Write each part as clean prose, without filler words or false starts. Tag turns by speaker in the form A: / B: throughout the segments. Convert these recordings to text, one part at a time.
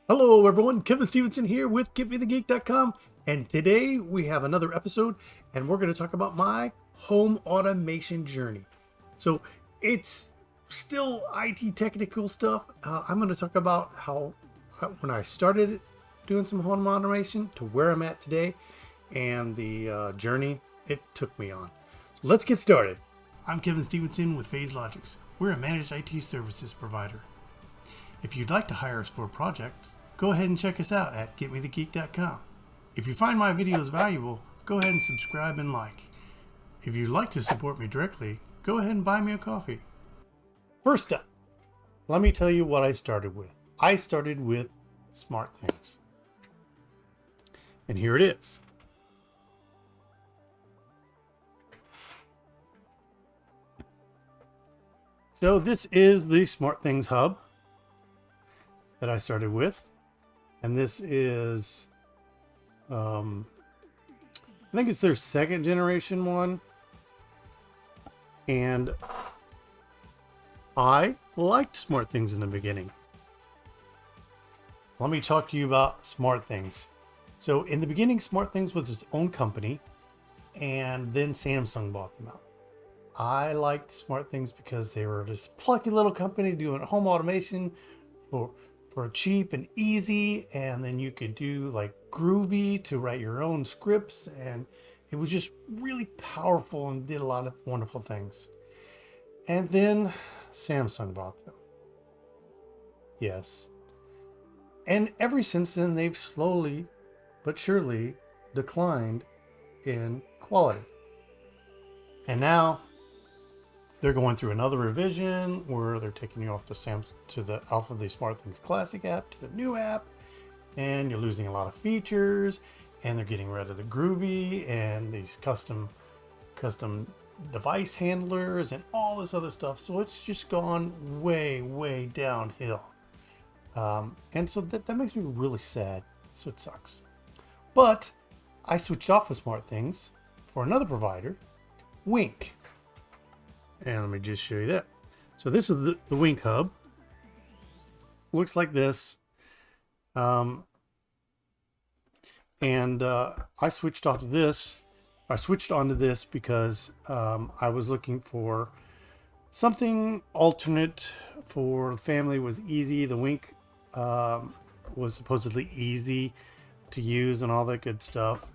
A: Hello everyone, Kevin Stevenson here with GetMeTheGeek.com, and today we have another episode and we're going to talk about my home automation journey. So it's still IT technical stuff. I'm going to talk about how when I started doing some home automation to where I'm at today and the journey it took me on. So let's get started. I'm Kevin Stevenson with PhasedLogix. We're a managed IT services provider. If you'd like to hire us for projects, go ahead and check us out at GetMeTheGeek.com. If you find my videos valuable, go ahead and subscribe and like. If you'd like to support me directly, go ahead and buy me a coffee. First up, let me tell you what I started with. I started with SmartThings. And here it is. So this is the SmartThings hub that I started with. And this is, I think it's their second generation one. And I liked SmartThings in the beginning. Let me talk to you about SmartThings. So in the beginning, SmartThings was its own company, and then Samsung bought them out. I liked SmartThings because they were this plucky little company doing home automation for cheap and easy, and then you could do like Groovy to write your own scripts, and it was just really powerful and did a lot of wonderful things. And then Samsung bought them. Yes. And ever since then, they've slowly but surely declined in quality. And now they're going through another revision where they're taking you off the off of the SmartThings Classic app to the new app, and you're losing a lot of features, and they're getting rid of the Groovy and these custom device handlers and all this other stuff. So it's just gone way downhill. And so that makes me really sad. So it sucks. But I switched off of SmartThings for another provider, Wink. And let me just show you that. So this is the Wink hub. Looks like this. I switched off of this. I switched onto this because I was looking for something alternate for the family. Was easy. The Wink was supposedly easy to use and all that good stuff.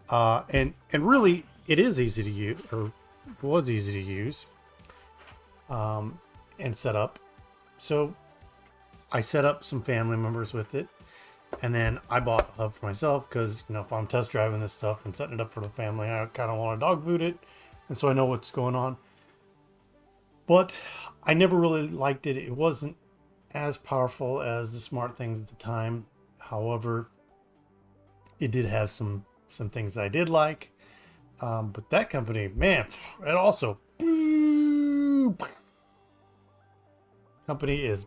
A: And really, it is easy to use, or was easy to use. And set up. So I set up some family members with it, and then I bought a hub for myself because, you know, if I'm test driving this stuff and setting it up for the family, I kind of want to dog food it, and so I know what's going on. But I never really liked it. It wasn't as powerful as the SmartThings at the time. However, it did have some things that I did like. But that company, man, it also company is,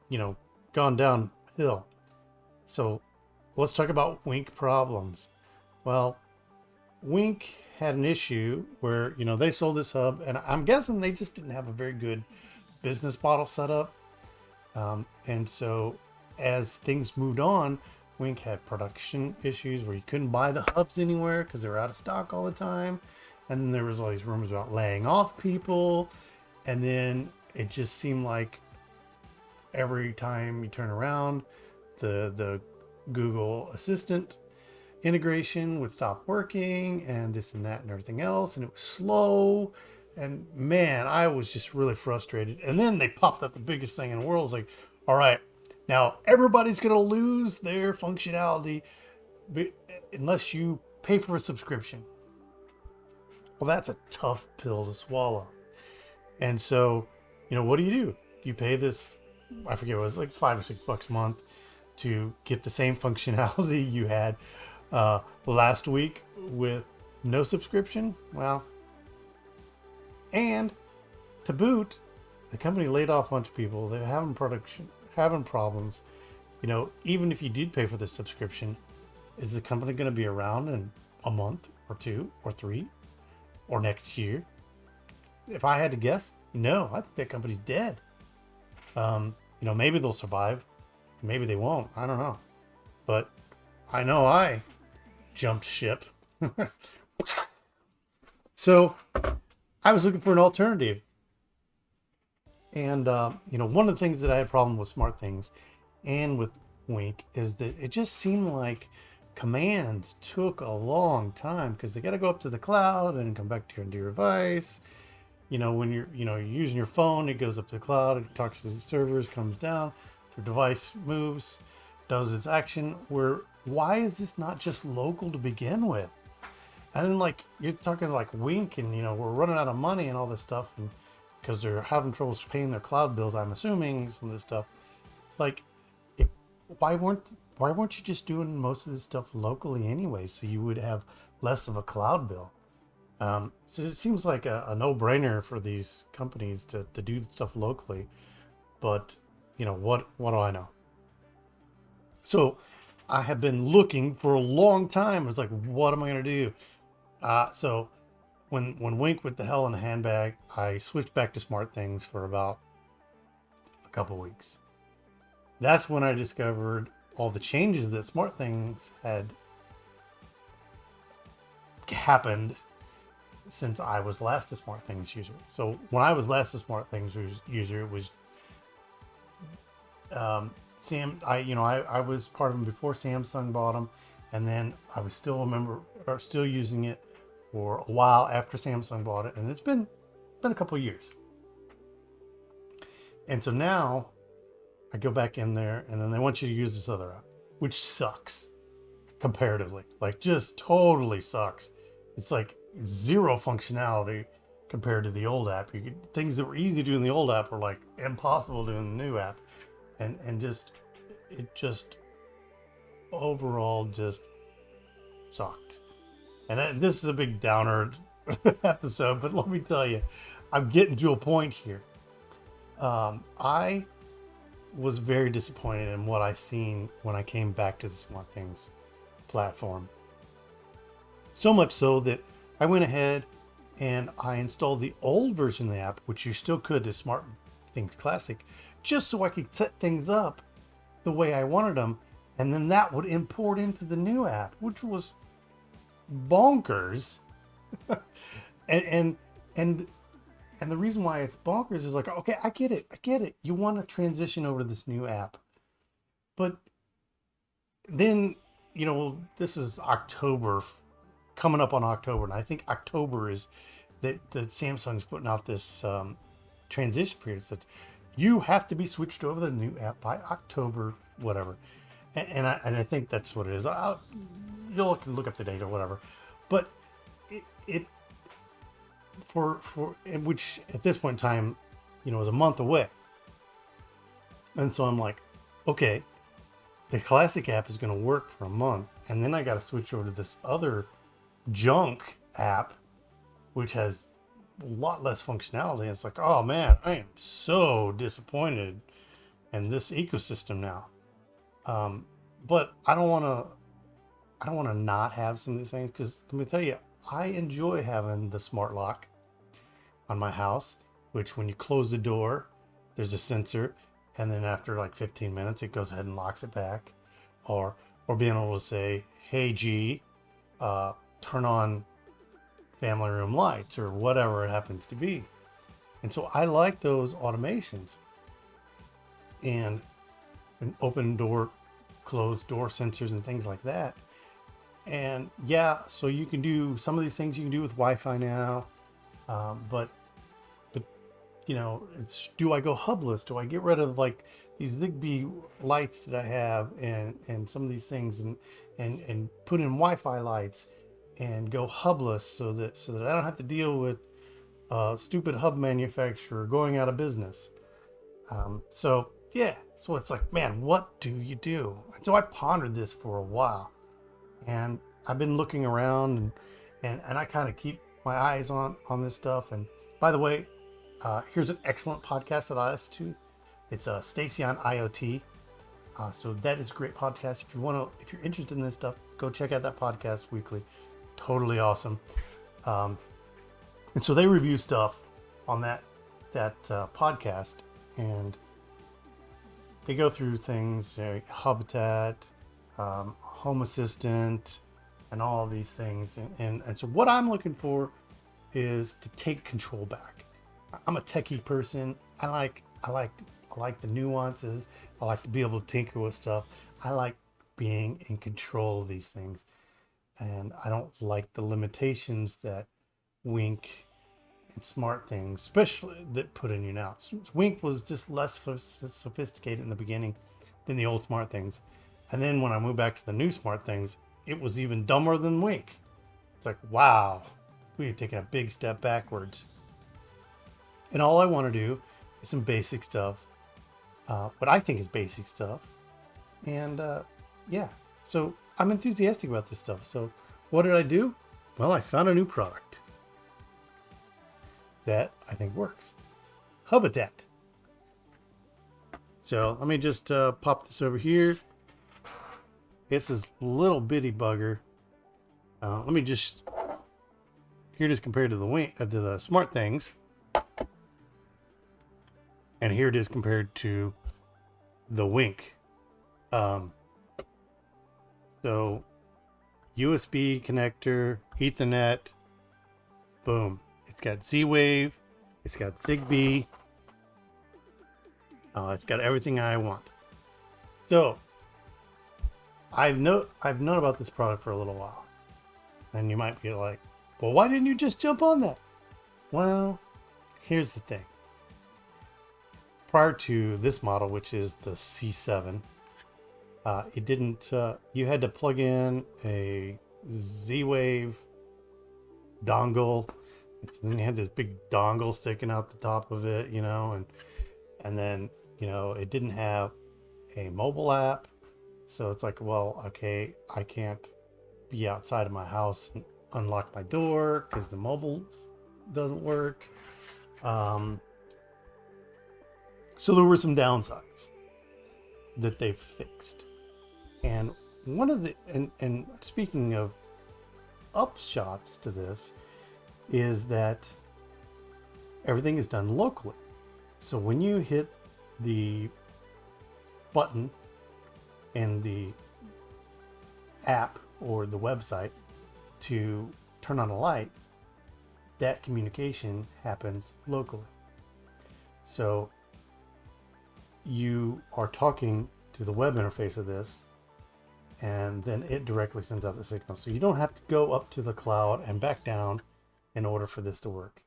A: you know, gone downhill. So let's talk about Wink problems. Well, Wink had an issue where, you know, they sold this hub, and I'm guessing they just didn't have a very good business model set up. And so as things moved on, Wink had production issues where you couldn't buy the hubs anywhere because they were out of stock all the time. And then there was all these rumors about laying off people. And then it just seemed like every time you turn around, the Google Assistant integration would stop working, and this and that and everything else, and it was slow. And man, I was just really frustrated. And then they popped up the biggest thing in the world. It's like, all right, now everybody's going to lose their functionality unless you pay for a subscription. Well, that's a tough pill to swallow. And so, you know, what do? You pay this, I forget what it was, like $5 or $6 a month to get the same functionality you had last week with no subscription. Well, and to boot, the company laid off a bunch of people. They're having problems. You know, even if you did pay for the subscription, is the company going to be around in a month or 2 or 3 or next year? If I had to guess, no, I think that company's dead. You know, maybe they'll survive, maybe they won't. I don't know. But I know I jumped ship. So I was looking for an alternative. And, one of the things that I had a problem with SmartThings and with Wink is that it just seemed like commands took a long time because they got to go up to the cloud and come back to your device. When you're using your phone, it goes up to the cloud, it talks to the servers, comes down, your device moves, does its action. Why is this not just local to begin with? And then like you're talking like Wink and we're running out of money and all this stuff, and because they're having troubles paying their cloud bills, I'm assuming some of this stuff. Like, if, why weren't you just doing most of this stuff locally anyway, so you would have less of a cloud bill? So it seems like a no-brainer for these companies to do stuff locally, but what do I know? So I have been looking for a long time. It's like, what am I going to do? So when Wink with the hell in a handbag, I switched back to SmartThings for about a couple weeks. That's when I discovered all the changes that SmartThings had happened since I was last a SmartThings user. So when I was last a SmartThings user, it was I was part of them before Samsung bought them, and then I was still using it for a while after Samsung bought it, and it's been a couple of years. And so now I go back in there, and then they want you to use this other app, which sucks comparatively. Like, just totally sucks. It's like zero functionality compared to the old app. Things that were easy to do in the old app were like impossible to do in the new app, and it just overall just sucked. And this is a big downer episode, but let me tell you, I'm getting to a point here. I was very disappointed in what I seen when I came back to the SmartThings platform. So much so that I went ahead and I installed the old version of the app, which you still could, to SmartThings Classic, just so I could set things up the way I wanted them, and then that would import into the new app, which was bonkers. and the reason why it's bonkers is like, okay, I get it. You want to transition over to this new app, but then this is October, coming up on October, and I think October is that Samsung's putting out this transition period. So you have to be switched over to the new app by October, whatever. And I think that's what it is. You'll look up the date or whatever. But it which at this point in time, is a month away. And so I'm like, okay, the classic app is going to work for a month, and then I got to switch over to this other junk app, which has a lot less functionality. It's like, oh man, I am so disappointed in this ecosystem now. But I don't want to not have some of these things, because let me tell you, I enjoy having the smart lock on my house, which when you close the door, there's a sensor, and then after like 15 minutes, it goes ahead and locks it back, or being able to say, hey G, turn on family room lights, or whatever it happens to be. And so I like those automations, and an open door, closed door sensors and things like that. And yeah, so you can do some of these things you can do with Wi-Fi now, but it's, do I go hubless? Do I get rid of like these Zigbee lights that I have and some of these things, and put in Wi-Fi lights and go hubless so that I don't have to deal with stupid hub manufacturer going out of business. So it's like, man, what do you do? And so I pondered this for a while, and I've been looking around, and I kind of keep my eyes on this stuff. And by the way, here's an excellent podcast that I listen to. It's Stacy on IoT. So that is a great podcast. If you're interested in this stuff, go check out that podcast weekly. Totally awesome. And so they review stuff on that podcast, and they go through things, Hubitat, Home Assistant, and all of these things. And so what I'm looking for is to take control back. I'm a techie person. I like the nuances. I like to be able to tinker with stuff. I like being in control of these things, and I don't like the limitations that Wink and SmartThings, especially that put in you now. Wink was just less sophisticated in the beginning than the old SmartThings, and then when I moved back to the new SmartThings, it was even dumber than Wink. It's like, wow, we've taken a big step backwards. And all I want to do is some basic stuff, what I think is basic stuff. And yeah, so I'm enthusiastic about this stuff. So what did I do? Well, I found a new product that I think works. Hubitat. So let me just pop this over here. It's this little bitty bugger. Let me just, here it is compared to the SmartThings. And here it is compared to the Wink. So USB connector, Ethernet, boom. It's got Z-Wave, it's got Zigbee, it's got everything I want. So I've known about this product for a little while, and you might be like, well, why didn't you just jump on that? Well, here's the thing. Prior to this model, which is the C7, it didn't, you had to plug in a Z-Wave dongle, and you had this big dongle sticking out the top of it, and then, it didn't have a mobile app. So it's like, well, okay, I can't be outside of my house and unlock my door because the mobile doesn't work. So there were some downsides that they've fixed. And one of the, and speaking of upshots to this, is that everything is done locally. So when you hit the button in the app or the website to turn on a light, that communication happens locally. So you are talking to the web interface of this, and then it directly sends out the signal. So you don't have to go up to the cloud and back down in order for this to work.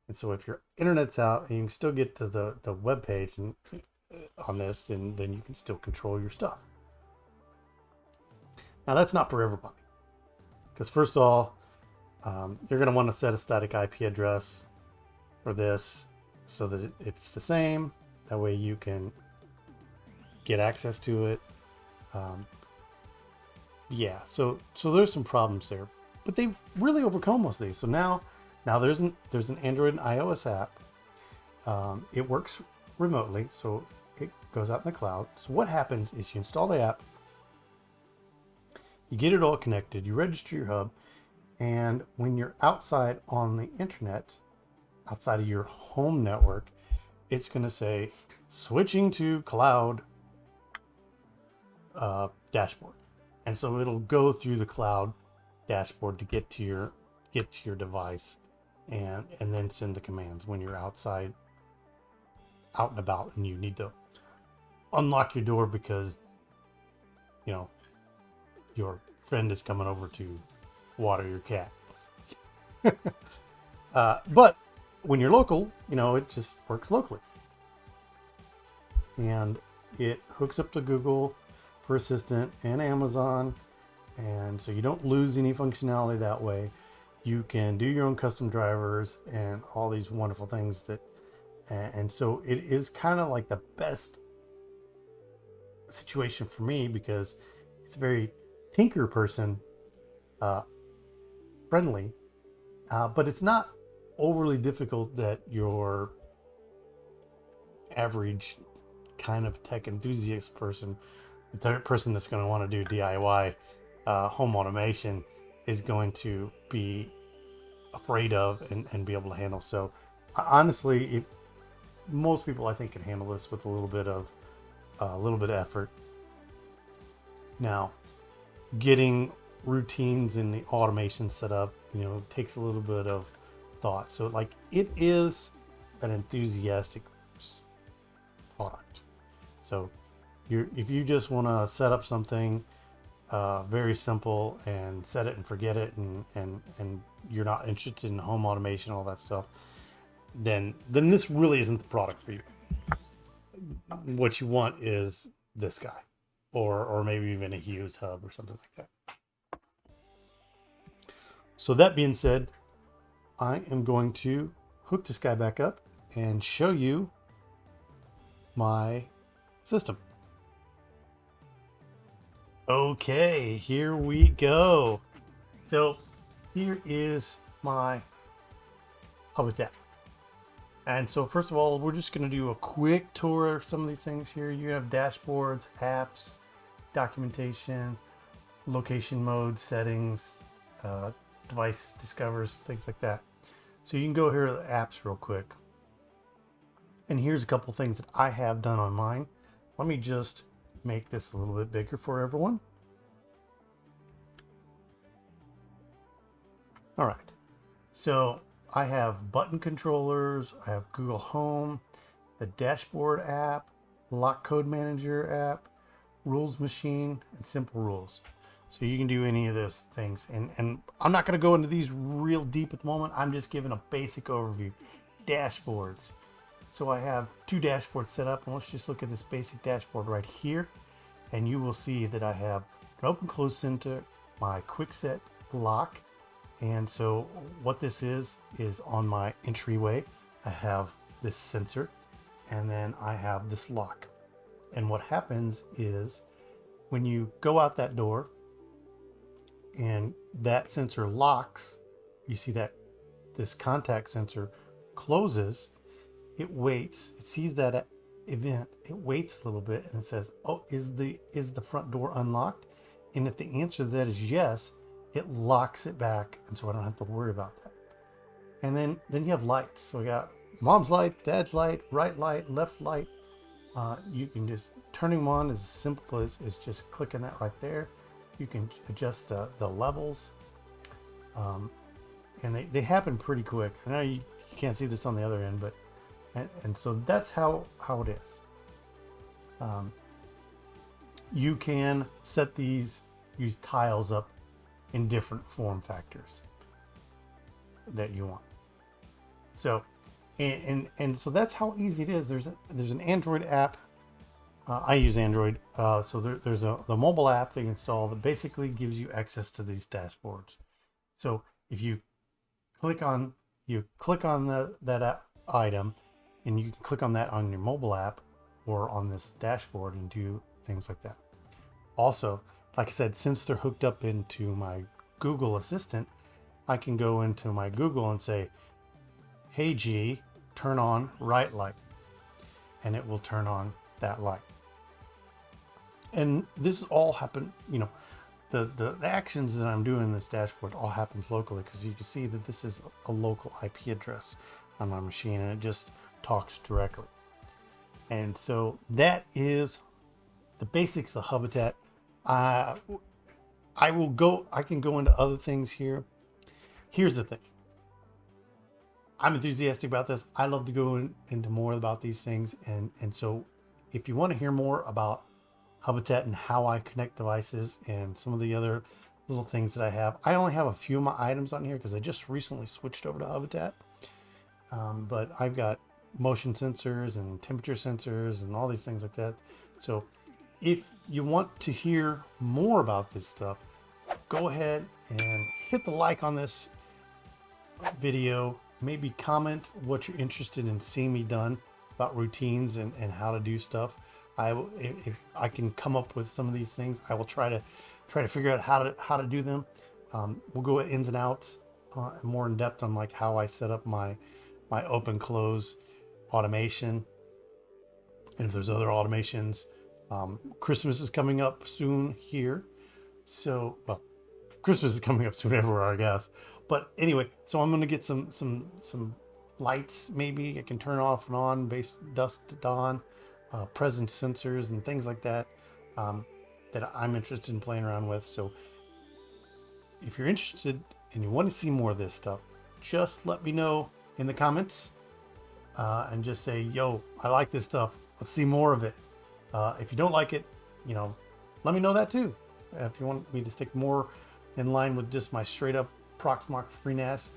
A: And so if your internet's out and you can still get to the web page and on this, then you can still control your stuff. Now that's not for everybody, because first of all, you're going to want to set a static IP address for this so that it's the same. That way you can get access to it. Yeah, so there's some problems there, but they really overcome most of these. So now there's an Android and iOS app. It works remotely, so it goes out in the cloud. So what happens is you install the app, you get it all connected, you register your hub, and when you're outside on the internet, outside of your home network, it's going to say switching to cloud dashboard. And so it'll go through the cloud dashboard to get to your device and then send the commands when you're outside, out and about, and you need to unlock your door because your friend is coming over to water your cat. But when you're local, it just works locally. And it hooks up to Google for Assistant and Amazon. And so you don't lose any functionality that way. You can do your own custom drivers and all these wonderful things and so it is kind of like the best situation for me because it's very tinker person friendly, but it's not overly difficult that your average kind of tech enthusiast person, the person that's going to want to do DIY home automation, is going to be afraid of and be able to handle. So honestly, most people I think can handle this with a little bit of a little bit of effort. Now, getting routines and the automation set up, takes a little bit of thought. So like it is an enthusiastic product. So if you just want to set up something very simple and set it and forget it, and you're not interested in home automation, all that stuff, then this really isn't the product for you. What you want is this guy, or maybe even a Hughes hub or something like that. So that being said, I am going to hook this guy back up and show you my system. Okay, here we go. So here is my Hubitat. And so first of all, we're just going to do a quick tour of some of these things here. You have dashboards, apps, documentation, location mode, settings, devices, discovers, things like that. So you can go here to the apps real quick. And here's a couple things that I have done on mine. Let me just make this a little bit bigger for everyone. All right. So I have button controllers, I have Google Home, the dashboard app, lock code manager app, rules machine, and simple rules. So you can do any of those things. And I'm not going to go into these real deep at the moment. I'm just giving a basic overview. Dashboards. So I have 2 dashboards set up, and let's just look at this basic dashboard right here. And you will see that I have an open close center, my quick set lock. And so what this is on my entryway, I have this sensor, and then I have this lock. And what happens is when you go out that door and that sensor locks, you see that this contact sensor closes, it waits, it sees that event, it waits a little bit, and it says, oh, is the front door unlocked? And if the answer to that is yes, it locks it back, and so I don't have to worry about that. And then you have lights. So we got mom's light, dad's light, right light, left light. You can just turning them on as simple as just clicking that right there. You can adjust the levels, and they happen pretty quick. I know you can't see this on the other end, but and so that's how it is. You can set use tiles up in different form factors that you want. So and so that's how easy it is. There's an Android app. I use Android, so there's the mobile app that you install that basically gives you access to these dashboards. So if you click on that item, and you can click on that on your mobile app or on this dashboard and do things like that. Also, like I said, since they're hooked up into my Google Assistant, I can go into my Google and say, hey G, turn on right light, and it will turn on that light. And this all happen, the actions that I'm doing in this dashboard all happens locally, because you can see that this is a local IP address on my machine, and it just talks directly. And so that is the basics of Hubitat. I can go into other things here. Here's the thing. I'm enthusiastic about this. I love to go into more about these things. And so if you want to hear more about Hubitat and how I connect devices and some of the other little things that I have, I only have a few of my items on here because I just recently switched over to Hubitat. But I've got motion sensors and temperature sensors and all these things like that. So if you want to hear more about this stuff, go ahead and hit the like on this video. Maybe comment what you're interested in seeing me done about routines and how to do stuff. If I can come up with some of these things, I will try to figure out how to do them. We'll go ins and outs, more in depth on like how I set up my open close automation, and if there's other automations. Christmas is coming up soon here, so well, Christmas is coming up soon everywhere, I guess. But anyway, so I'm going to get some lights. Maybe I can turn off and on based dusk to dawn. presence sensors and things like that that I'm interested in playing around with. So if you're interested and you want to see more of this stuff, just let me know in the comments and just say, yo, I like this stuff. Let's see more of it. If you don't like it, let me know that too. If you want me to stick more in line with just my straight up Proxmox FreeNAS,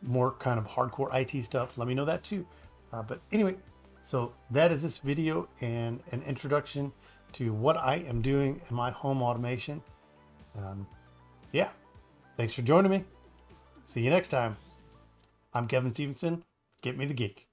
A: more kind of hardcore IT stuff, let me know that too. But anyway, so that is this video and an introduction to what I am doing in my home automation. Yeah, thanks for joining me. See you next time. I'm Kevin Stevenson. Get me the geek.